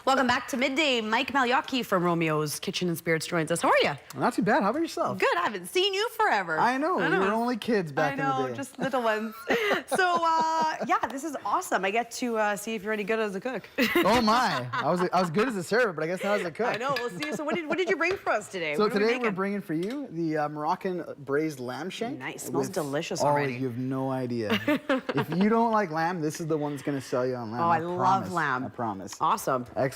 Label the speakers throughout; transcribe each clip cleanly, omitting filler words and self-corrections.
Speaker 1: Welcome back to Midday. Mike Maliocchi from Romeo's Kitchen and Spirits joins us. How are you?
Speaker 2: Not too bad. How about yourself?
Speaker 1: Good. I haven't seen you forever.
Speaker 2: I know. We were only kids back in the day.
Speaker 1: I know, just little ones. So, yeah, this is awesome. I get to see if you're any good as a cook.
Speaker 2: Oh, my. I was good as a server, but I guess not as a cook.
Speaker 1: I know. We'll see. So what did you bring for us today?
Speaker 2: So today we're bringing for you the Moroccan braised lamb shank.
Speaker 1: Nice. Smells delicious already.
Speaker 2: Oh, you have no idea. If you don't like lamb, this is the one that's going to sell you on lamb.
Speaker 1: Oh, I love lamb.
Speaker 2: I promise.
Speaker 1: Awesome.
Speaker 2: Excellent.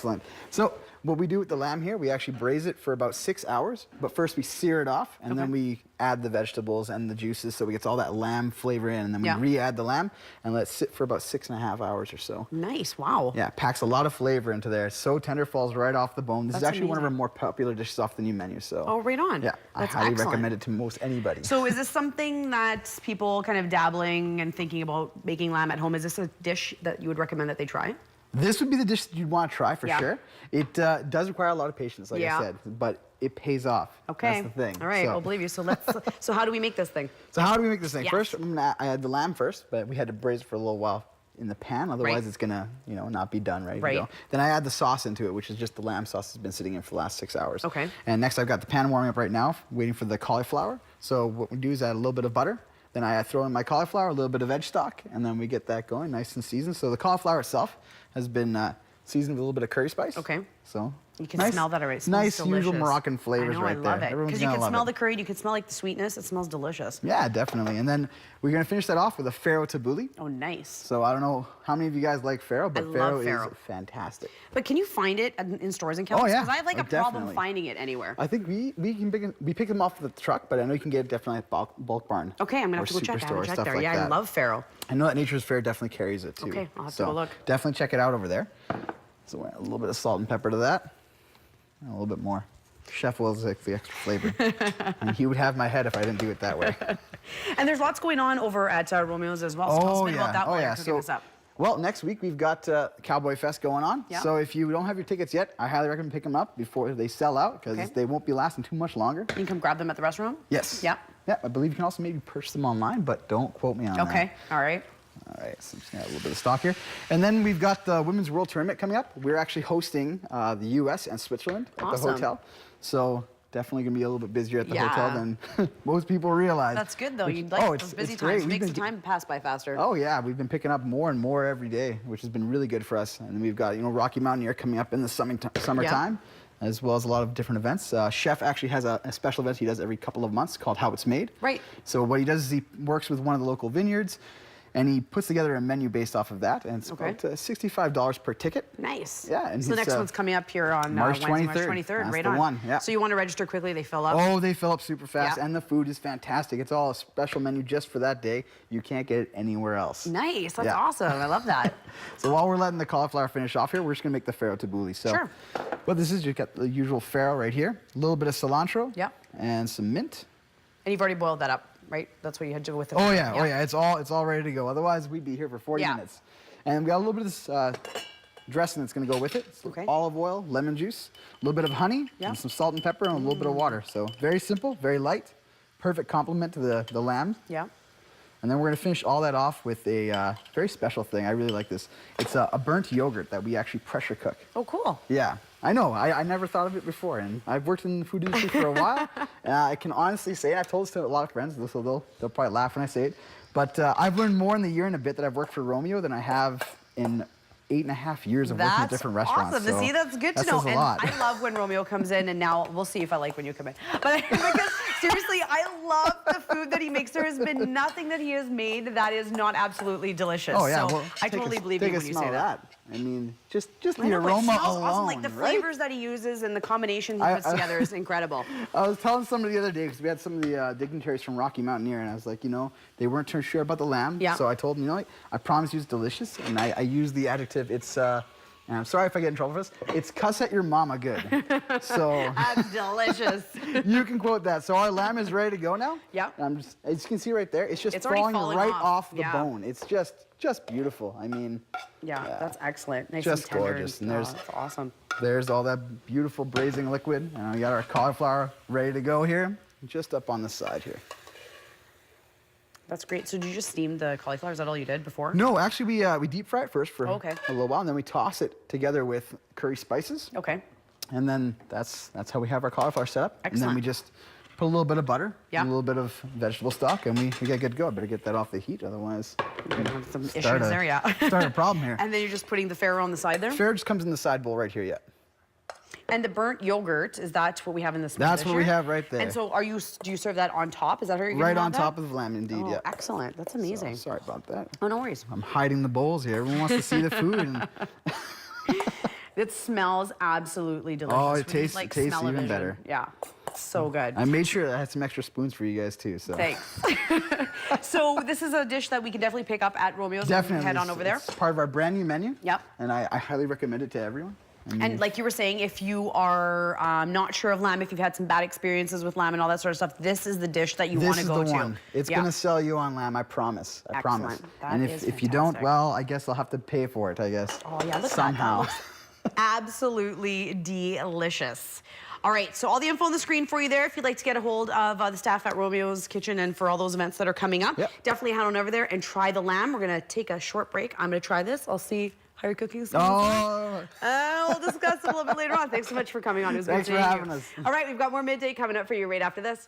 Speaker 2: So what we do with the lamb here, we actually braise it for about 6 hours, but first we sear it off, and then we add the vegetables and the juices so we get all that lamb flavor in, and then we re-add the lamb and let it sit for about 6.5 hours or so.
Speaker 1: Nice. Wow.
Speaker 2: Yeah, packs a lot of flavor into there. It's so tender, falls right off the bone. This is actually one of our more popular dishes off the new menu. So.
Speaker 1: Oh, right on.
Speaker 2: Yeah, I highly recommend it to most anybody.
Speaker 1: So is this something that people kind of dabbling and thinking about making lamb at home, is this a dish that you would recommend that they try?
Speaker 2: This would be the dish that you'd want to try for sure. It does require a lot of patience, like I said, but it pays off.
Speaker 1: Okay.
Speaker 2: That's the thing.
Speaker 1: All right, I'll believe you. So so how do we make this thing?
Speaker 2: So how do we make this thing?
Speaker 1: Yes.
Speaker 2: First, I had the lamb first, but we had to braise it for a little while in the pan, otherwise it's gonna, not be done ready to go. Then I add the sauce into it, which is just the lamb sauce that's been sitting in for the last 6 hours.
Speaker 1: Okay.
Speaker 2: And next I've got the pan warming up right now, waiting for the cauliflower. So what we do is add a little bit of butter. Then I throw in my cauliflower, a little bit of veg stock, and then we get that going nice and seasoned. So the cauliflower itself has been seasoned with a little bit of curry spice.
Speaker 1: Okay.
Speaker 2: So
Speaker 1: you can smell that already. It
Speaker 2: nice,
Speaker 1: delicious.
Speaker 2: usual Moroccan flavors right there.
Speaker 1: I love it. Because you can smell the curry, you can smell like the sweetness. It smells delicious.
Speaker 2: Yeah, definitely. And then we're gonna finish that off with a farro tabbouleh.
Speaker 1: Oh, nice.
Speaker 2: So I don't know how many of you guys like farro, but farro is fantastic.
Speaker 1: But can you find it in stores and chemicals?
Speaker 2: Oh yeah,
Speaker 1: because I have like a problem finding it anywhere.
Speaker 2: I think we pick them off the truck, but I know you can get it definitely at Bulk Barn.
Speaker 1: Okay, I'm gonna have to go check. I haven't checked there. Yeah, I love farro.
Speaker 2: I know that Nature's Fair definitely carries it too.
Speaker 1: Okay, I'll have to go look.
Speaker 2: Definitely check it out over there. So add a little bit of salt and pepper to that. And a little bit more. Chef Will's like the extra flavor. And he would have my head if I didn't do it that way.
Speaker 1: And there's lots going on over at Romeo's as well. So tell us a bit about that while you're cooking this up.
Speaker 2: Well, next week we've got Cowboy Fest going on. Yep. So if you don't have your tickets yet, I highly recommend picking them up before they sell out, because they won't be lasting too much longer.
Speaker 1: You can come grab them at the restaurant?
Speaker 2: Yes.
Speaker 1: Yeah.
Speaker 2: Yeah, I believe you can also maybe purchase them online, but don't quote me on that.
Speaker 1: Okay, all right.
Speaker 2: All right, so I'm just gonna add a little bit of stock here. And then we've got the Women's World Tournament coming up. We're actually hosting the US and Switzerland at the hotel. So definitely gonna be a little bit busier at the hotel than most people realize.
Speaker 1: That's good though. You'd like those busy times. It makes the time pass by faster.
Speaker 2: Oh yeah, we've been picking up more and more every day, which has been really good for us. And then we've got, Rocky Mountaineer coming up in the summertime. As well as a lot of different events. Chef actually has a special event he does every couple of months called How It's Made.
Speaker 1: Right.
Speaker 2: So what he does is he works with one of the local vineyards, and he puts together a menu based off of that, and it's about $65 per ticket.
Speaker 1: Nice.
Speaker 2: Yeah. And
Speaker 1: so the next one's coming up here on
Speaker 2: March 23rd.
Speaker 1: March 23rd.
Speaker 2: That's
Speaker 1: right
Speaker 2: the
Speaker 1: on.
Speaker 2: one. Yeah.
Speaker 1: So you want to register quickly, they fill up?
Speaker 2: Oh, they fill up super fast, and the food is fantastic. It's all a special menu just for that day. You can't get it anywhere else.
Speaker 1: Nice. That's awesome. I love that.
Speaker 2: So while we're letting the cauliflower finish off here, we're just going to make the farro tabbouleh. So what this is, you've got the usual farro right here, a little bit of cilantro, and some mint. And
Speaker 1: you've already boiled that up, right? That's what you had to do with it.
Speaker 2: Oh yeah, oh yeah, it's all ready to go. Otherwise, we'd be here for 40 minutes. And we got a little bit of this dressing that's going to go with it. So olive oil, lemon juice, a little bit of honey, and some salt and pepper, and a little bit of water. So very simple, very light, perfect complement to the lamb.
Speaker 1: Yeah.
Speaker 2: And then we're going to finish all that off with a very special thing. I really like this. It's a burnt yogurt that we actually pressure cook.
Speaker 1: Oh, cool.
Speaker 2: Yeah, I know. I never thought of it before, and I've worked in the food industry for a while. And I can honestly say, and I've told this to a lot of friends, so they'll probably laugh when I say it, but I've learned more in the year and a bit that I've worked for Romeo than I have in 8.5 years of working at different restaurants.
Speaker 1: That's awesome. See, that's good to know. And I love when Romeo comes in, and now we'll see if I like when you come in. But because seriously, I love the food that he makes. There has been nothing that he has made that is not absolutely delicious.
Speaker 2: Oh yeah,
Speaker 1: so
Speaker 2: well,
Speaker 1: I totally believe you when you say that.
Speaker 2: I mean, just the aroma alone,
Speaker 1: awesome. Like the flavors that he uses and the combination he puts together is incredible.
Speaker 2: I was telling somebody the other day, because we had some of the dignitaries from Rocky Mountaineer, and I was like, they weren't too sure about the lamb. Yeah. So I told them, I promise you it's delicious, and I use the adjective, it's, and I'm sorry if I get in trouble for this, it's cuss at your mama good. So
Speaker 1: that's delicious.
Speaker 2: You can quote that. So our lamb is ready to go now.
Speaker 1: Yeah.
Speaker 2: And as you can see right there, it's just falling right off the bone. It's just beautiful. I mean,
Speaker 1: that's excellent. Nice
Speaker 2: just
Speaker 1: and tender.
Speaker 2: Gorgeous. And there's
Speaker 1: that's awesome.
Speaker 2: There's all that beautiful braising liquid, and we got our cauliflower ready to go here, just up on the side here.
Speaker 1: That's great. So did you just steam the cauliflower? Is that all you did before?
Speaker 2: No, actually we deep fry it first for
Speaker 1: Okay.
Speaker 2: a little while, and then we toss it together with curry spices.
Speaker 1: Okay.
Speaker 2: And then that's how we have our cauliflower set up.
Speaker 1: Excellent.
Speaker 2: And then we just put a little bit of butter,
Speaker 1: Yeah.
Speaker 2: and a little bit of vegetable stock, and we get good to go. Better get that off the heat, otherwise
Speaker 1: We're gonna have some issues
Speaker 2: start
Speaker 1: there, yeah.
Speaker 2: start a problem here.
Speaker 1: And then you're just putting the farro on the side there?
Speaker 2: Farro just comes in the side bowl right here, yeah.
Speaker 1: And the burnt yogurt, is that what we have in this?
Speaker 2: That's
Speaker 1: dish
Speaker 2: what we
Speaker 1: here?
Speaker 2: have right there.
Speaker 1: And so do you serve that on top? Is that how you're gonna
Speaker 2: Right
Speaker 1: have
Speaker 2: on
Speaker 1: that?
Speaker 2: top of the lamb, indeed,
Speaker 1: Oh,
Speaker 2: yeah.
Speaker 1: excellent. That's amazing.
Speaker 2: So, sorry about that.
Speaker 1: Oh, no worries.
Speaker 2: I'm hiding the bowls here. Everyone wants to see the food. And
Speaker 1: It smells absolutely delicious.
Speaker 2: Oh, it
Speaker 1: We need,
Speaker 2: tastes-
Speaker 1: like,
Speaker 2: it tastes
Speaker 1: smell-o-vision.
Speaker 2: even better.
Speaker 1: Yeah, so good.
Speaker 2: I made sure that I had some extra spoons for you guys too. So
Speaker 1: Thanks. So this is a dish that we can definitely pick up at Romeo's.
Speaker 2: definitely
Speaker 1: Head on over there.
Speaker 2: It's part of our brand new menu.
Speaker 1: Yep.
Speaker 2: And I highly recommend it to everyone. I mean,
Speaker 1: And like you were saying, if you are not sure of lamb, if you've had some bad experiences with lamb and all that sort of stuff, this is the dish that you want
Speaker 2: this
Speaker 1: to
Speaker 2: is
Speaker 1: go
Speaker 2: the
Speaker 1: to.
Speaker 2: one. It's
Speaker 1: Yeah.
Speaker 2: gonna sell you on lamb. I promise. I promise.
Speaker 1: Excellent. That
Speaker 2: And
Speaker 1: is
Speaker 2: if you don't,
Speaker 1: fantastic.
Speaker 2: well, I guess I'll have to pay for it. I guess.
Speaker 1: Oh yeah, look
Speaker 2: somehow.
Speaker 1: at that. That looks absolutely delicious. All right, so all the info on the screen for you there. If you'd like to get a hold of the staff at Romeo's Kitchen and for all those events that are coming up,
Speaker 2: Yep.
Speaker 1: definitely head on over there and try the lamb. We're gonna take a short break. I'm gonna try this. I'll see how your cooking's going.
Speaker 2: Oh.
Speaker 1: We'll discuss it a little bit later on. Thanks so much for coming on. It was
Speaker 2: Thanks
Speaker 1: great
Speaker 2: for
Speaker 1: seeing
Speaker 2: having
Speaker 1: you.
Speaker 2: us.
Speaker 1: All right, we've got more Midday coming up for you right after this.